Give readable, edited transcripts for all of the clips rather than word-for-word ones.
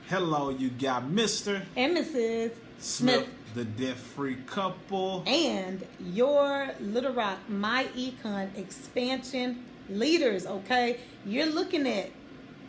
Hello, you got Mr. and Mrs. Smith, the debt-free couple. And your Little Rock MyEcon expansion leaders, okay? You're looking at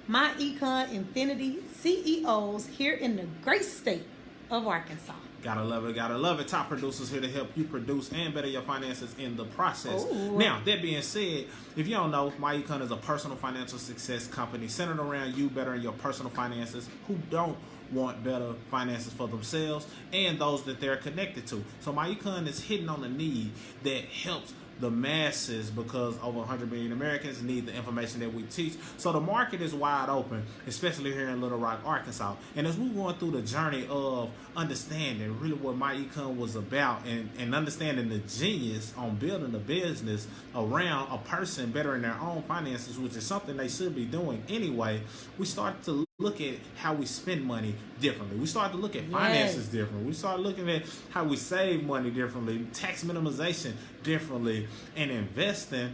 MyEcon Infinity CEOs here in the great state of Arkansas. Gotta love it, gotta love it. Top producers here to help you produce and better your finances in the process. Ooh. Now, that being said, if you don't know, MyEcon is a personal financial success company centered around you bettering your personal finances who don't want better finances for themselves and those that they're connected to. So MyEcon is hitting on the need that helps the masses because over 100 million Americans need the information that we teach. So the market is wide open, especially here in Little Rock, Arkansas. And as we're going through the journey of understanding really what MyEcon was about and understanding the genius on building a business around a person bettering their own finances, which is something they should be doing anyway, we start to look at how we spend money differently. We start to look at finances differently. We start looking at how we save money differently, tax minimization differently, and investing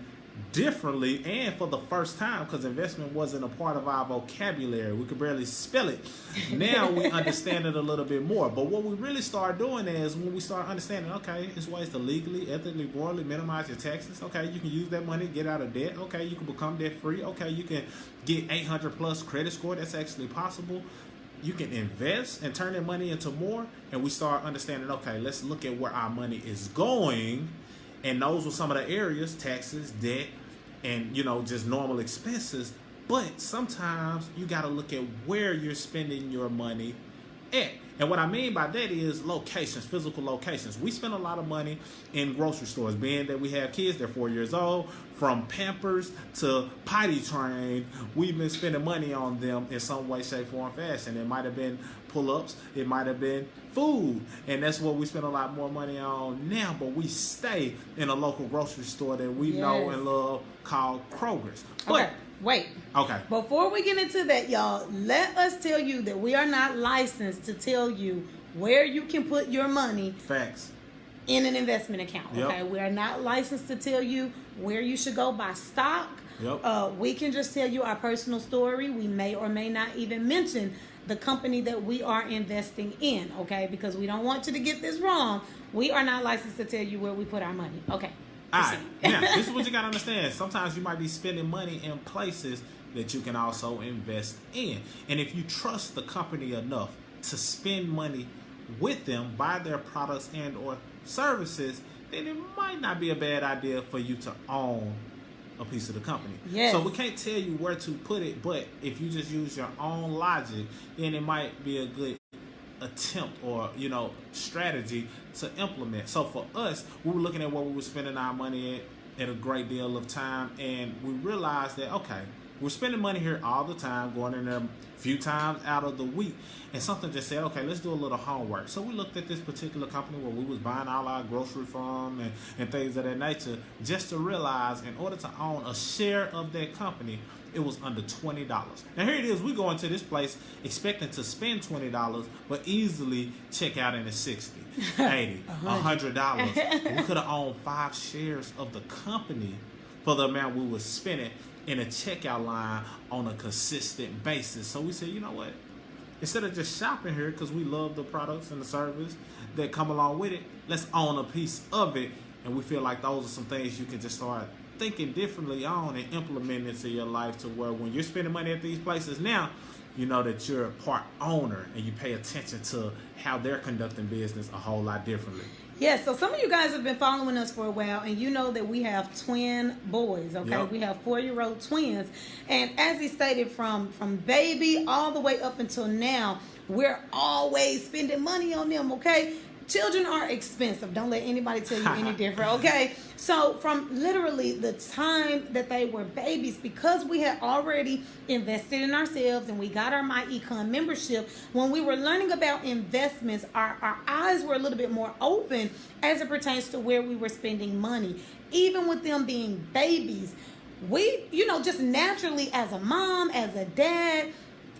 differently, and for the first time, because investment wasn't a part of our vocabulary. We could barely spell it. Now we understand it a little bit more. But what we really start doing is when we start understanding, okay, it's ways to legally, ethically, morally minimize your taxes. Okay, you can use that money to get out of debt. Okay, you can become debt free. Okay, you can get 800 plus credit score. That's actually possible. You can invest and turn that money into more. And we start understanding, okay, let's look at where our money is going. And those were some of the areas: taxes, debt, and, just normal expenses. But sometimes you got to look at where you're spending your money at. And what I mean by that is locations, physical locations. We spend a lot of money in grocery stores, being that we have kids, they're 4 years old, from Pampers to potty trained. We've been spending money on them in some way, shape, form, fashion. It might have been pull-ups, it might have been food, and that's what we spend a lot more money on now. But we stay in a local grocery store that we know and love called Kroger's. But, Wait. Okay. Before we get into that, y'all, let us tell you that we are not licensed to tell you where you can put your money. Facts. In an investment account. Yep. Okay. We are not licensed to tell you where you should go buy stock. Yep. We can just tell you our personal story. We may or may not even mention the company that we are investing in. Okay. Because we don't want you to get this wrong. We are not licensed to tell you where we put our money. Okay. All right. Now, this is what you got to understand. Sometimes you might be spending money in places that you can also invest in. And if you trust the company enough to spend money with them, buy their products and or services, then it might not be a bad idea for you to own a piece of the company. Yes. So we can't tell you where to put it, but if you just use your own logic, then it might be a good attempt or strategy to implement. So for us, we were looking at what we were spending our money at a great deal of time, and we realized that we're spending money here all the time, going in there a few times out of the week, and something just said, okay, let's do a little homework. So we looked at this particular company where we was buying all our grocery from and things of that nature, just to realize in order to own a share of that company, it was under $20. Now here it is, we go into this place expecting to spend $20, but easily check out in the $60, $80, $100. We could have owned 5 shares of the company for the amount we were spending in a checkout line on a consistent basis. So we said, you know what? Instead of just shopping here because we love the products and the service that come along with it, let's own a piece of it. And we feel like those are some things you can just start thinking differently on and implement into your life, to where when you're spending money at these places now, you know that you're a part owner and you pay attention to how they're conducting business a whole lot differently. Yes, so some of you guys have been following us for a while, and you know that we have twin boys, okay? Yep. We have 4-year-old twins, and as he stated, from baby all the way up until now, we're always spending money on them, okay? Children are expensive. Don't let anybody tell you any different, okay? So from literally the time that they were babies, because we had already invested in ourselves and we got our MyEcon membership, when we were learning about investments, our eyes were a little bit more open as it pertains to where we were spending money. Even with them being babies, we, just naturally as a mom, as a dad,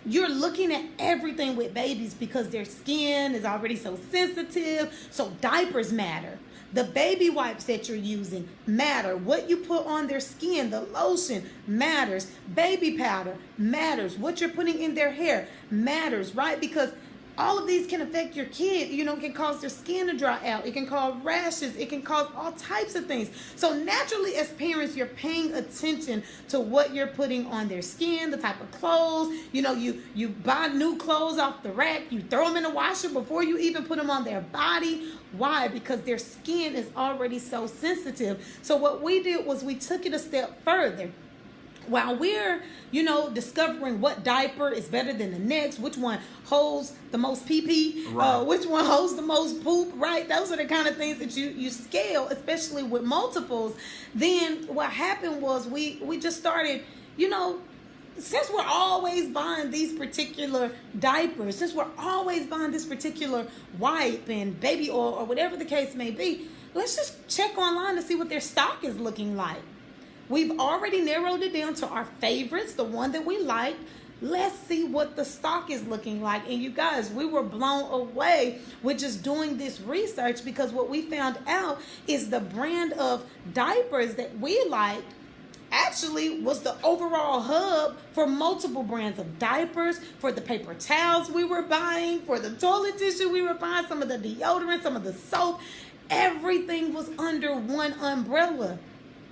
you're looking at everything with babies because their skin is already so sensitive. So diapers matter. The baby wipes that you're using matter. What you put on their skin, the lotion matters. Baby powder matters. What you're putting in their hair matters, right? Because all of these can affect your kid. It can cause their skin to dry out. It can cause rashes. It can cause all types of things. So naturally, as parents, you're paying attention to what you're putting on their skin, the type of clothes. You buy new clothes off the rack. You throw them in the washer before you even put them on their body. Why? Because their skin is already so sensitive. So what we did was we took it a step further. While we're, discovering what diaper is better than the next, which one holds the most pee-pee, right. Which one holds the most poop, right? Those are the kind of things that you scale, especially with multiples. Then what happened was we just started, since we're always buying these particular diapers, since we're always buying this particular wipe and baby oil or whatever the case may be, let's just check online to see what their stock is looking like. We've already narrowed it down to our favorites, the one that we like. Let's see what the stock is looking like. And you guys, we were blown away with just doing this research, because what we found out is the brand of diapers that we liked actually was the overall hub for multiple brands of diapers, for the paper towels we were buying, for the toilet tissue we were buying, some of the deodorant, some of the soap. Everything was under one umbrella.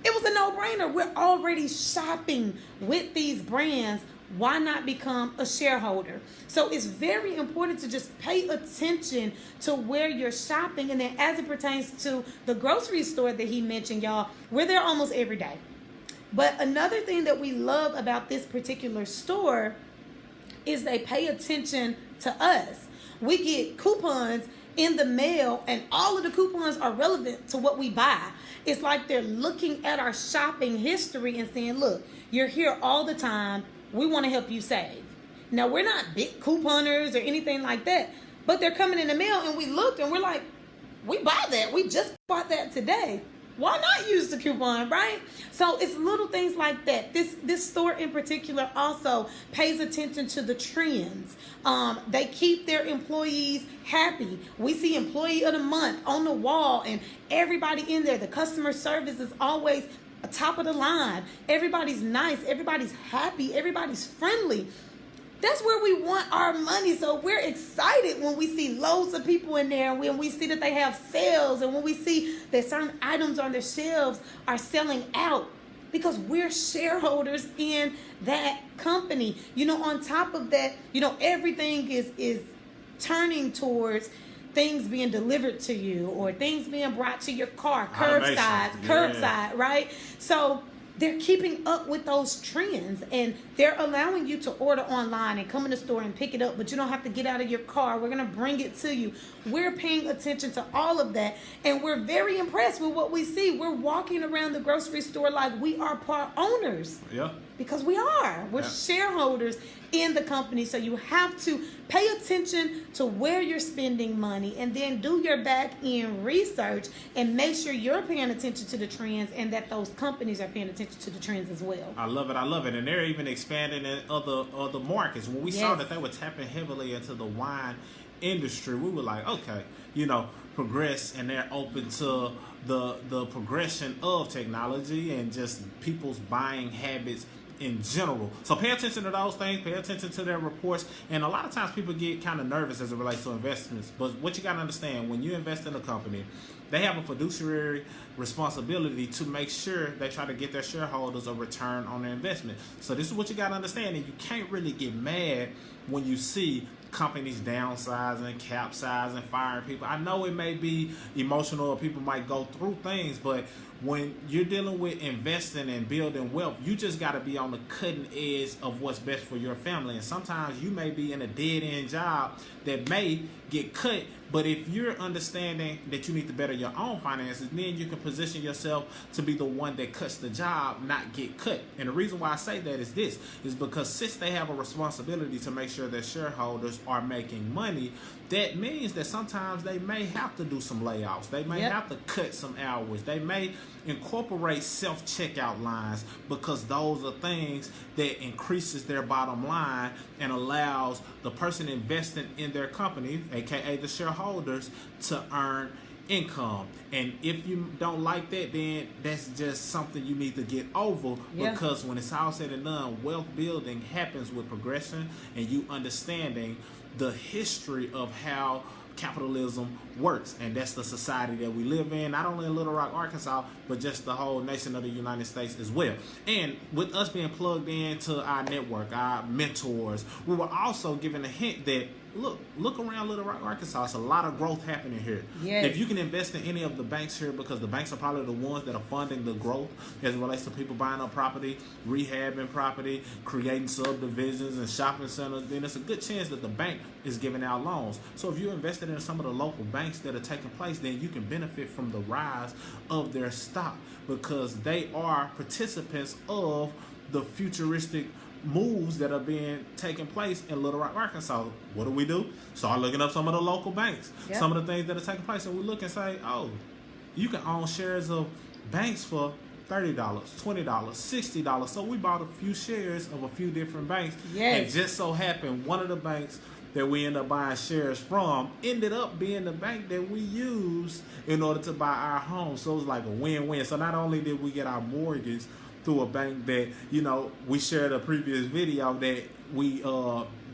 It was a no-brainer. We're already shopping with these brands. Why not become a shareholder? So it's very important to just pay attention to where you're shopping. And then as it pertains to the grocery store that he mentioned, y'all, we're there almost every day. But another thing that we love about this particular store is they pay attention to us. We get coupons in the mail, and all of the coupons are relevant to what we buy. It's like they're looking at our shopping history and saying, look, you're here all the time. We want to help you save. Now, we're not big couponers or anything like that, but they're coming in the mail, and we looked and we're like, we buy that. We just bought that today. Why not use the coupon, right? So it's little things like that. This store in particular also pays attention to the trends. They keep their employees happy. We see employee of the month on the wall, and everybody in there, the customer service is always top of the line. Everybody's nice. Everybody's happy. Everybody's friendly. That's where we want our money. So we're excited when we see loads of people in there, and when we see that they have sales, and when we see that certain items on their shelves are selling out, because we're shareholders in that company. On top of that, everything is turning towards things being delivered to you, or things being brought to your car, curbside, right? So they're keeping up with those trends, and they're allowing you to order online and come in the store and pick it up, but you don't have to get out of your car. We're going to bring it to you. We're paying attention to all of that, and we're very impressed with what we see. We're walking around the grocery store like we are part owners. Yeah. Because we are. We're shareholders in the company. So you have to pay attention to where you're spending money, and then do your back end research and make sure you're paying attention to the trends, and that those companies are paying attention to the trends as well. I love it. And they're even expanding in other markets. When we saw that they were tapping heavily into the wine industry, we were like, okay, progress, and they're open to the progression of technology and just people's buying habits in general. So pay attention to those things, pay attention to their reports. And a lot of times people get kind of nervous as it relates to investments. But what you got to understand, when you invest in a company, they have a fiduciary responsibility to make sure they try to get their shareholders a return on their investment. So this is what you got to understand. And you can't really get mad when you see companies downsizing, capsizing, firing people. I know it may be emotional, or people might go through things, but when you're dealing with investing and building wealth, you just got to be on the cutting edge of what's best for your family. And sometimes you may be in a dead-end job that may get cut, but if you're understanding that you need to better your own finances, then you can position yourself to be the one that cuts the job, not get cut. And the reason why I say that is because since they have a responsibility to make sure that shareholders are making money, that means that sometimes they may have to do some layoffs. They may have to cut some hours. They may incorporate self-checkout lines, because those are things that increases their bottom line and allows the person investing in their company, aka the shareholders, to earn income. And if you don't like that, then that's just something you need to get over. Yeah. Because when it's all said and done, wealth building happens with progression and you understanding the history of how capitalism works. And that's the society that we live in, not only in Little Rock, Arkansas, but just the whole nation of the United States as well. And with us being plugged into our network, our mentors, we were also given a hint that look around Little Rock, Arkansas. It's a lot of growth happening here. Yes. If you can invest in any of the banks here, because the banks are probably the ones that are funding the growth as it relates to people buying up property, rehabbing property, creating subdivisions and shopping centers, then it's a good chance that the bank is giving out loans. So if you're invested in some of the local banks that are taking place, then you can benefit from the rise of their stock, because they are participants of the futuristic moves that are being taking place in Little Rock, Arkansas. What do? Start looking up some of the local banks, Yep. some of the things that are taking place, and we look and say, oh, you can own shares of banks for $30, $20, $60. So we bought a few shares of a few different banks. Yes. And just so happened one of the banks that we end up buying shares from ended up being the bank that we used in order to buy our home. So it was like a win-win. So not only did we get our mortgage through a bank that, we shared a previous video that we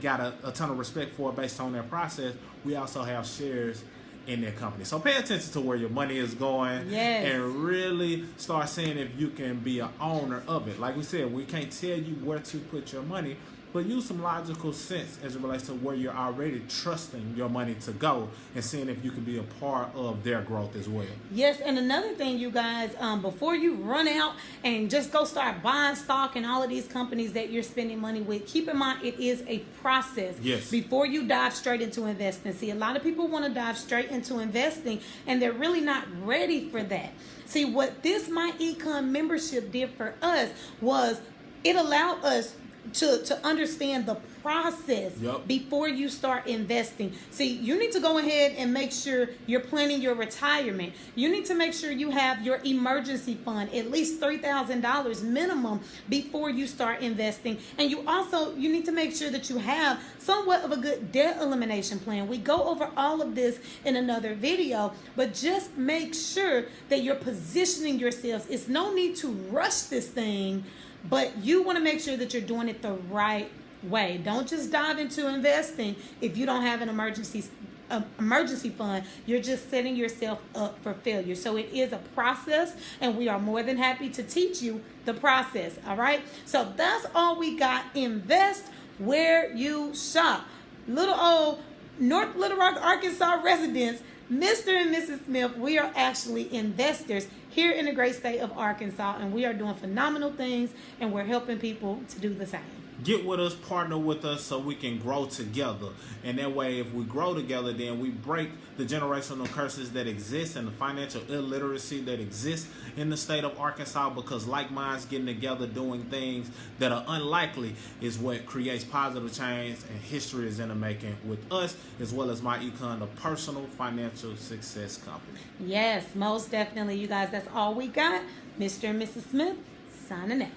got a ton of respect for based on their process, we also have shares in their company. So pay attention to where your money is going. Yes. And really start seeing if you can be an owner of it. Like we said, we can't tell you where to put your money, but use some logical sense as it relates to where you're already trusting your money to go and seeing if you can be a part of their growth as well. Yes, and another thing, you guys, before you run out and just go start buying stock in all of these companies that you're spending money with, keep in mind it is a process. Yes. Before you dive straight into investing. See, a lot of people want to dive straight into investing, and they're really not ready for that. See, what this MyEcon membership did for us was it allowed us to understand the process. Yep. Before you start investing. See, you need to go ahead and make sure you're planning your retirement. You need to make sure you have your emergency fund, at least $3,000 minimum before you start investing. And you need to make sure that you have somewhat of a good debt elimination plan. We go over all of this in another video, but just make sure that you're positioning yourselves. It's no need to rush this thing, but you want to make sure that you're doing it the right way. Don't just dive into investing if you don't have an emergency fund. You're just setting yourself up for failure. So it is a process, and we are more than happy to teach you the process. All right. So that's all we got. Invest where you shop. Little old North Little Rock, Arkansas residents, Mr. and Mrs. Smith, we are actually investors here in the great state of Arkansas, and we are doing phenomenal things, and we're helping people to do the same. Get with us, partner with us so we can grow together. And that way, if we grow together, then we break the generational curses that exist and the financial illiteracy that exists in the state of Arkansas, because like minds getting together doing things that are unlikely is what creates positive change, and history is in the making with us, as well as MyEcon, the personal financial success company. Yes, most definitely, you guys. That's all we got. Mr. and Mrs. Smith, signing out.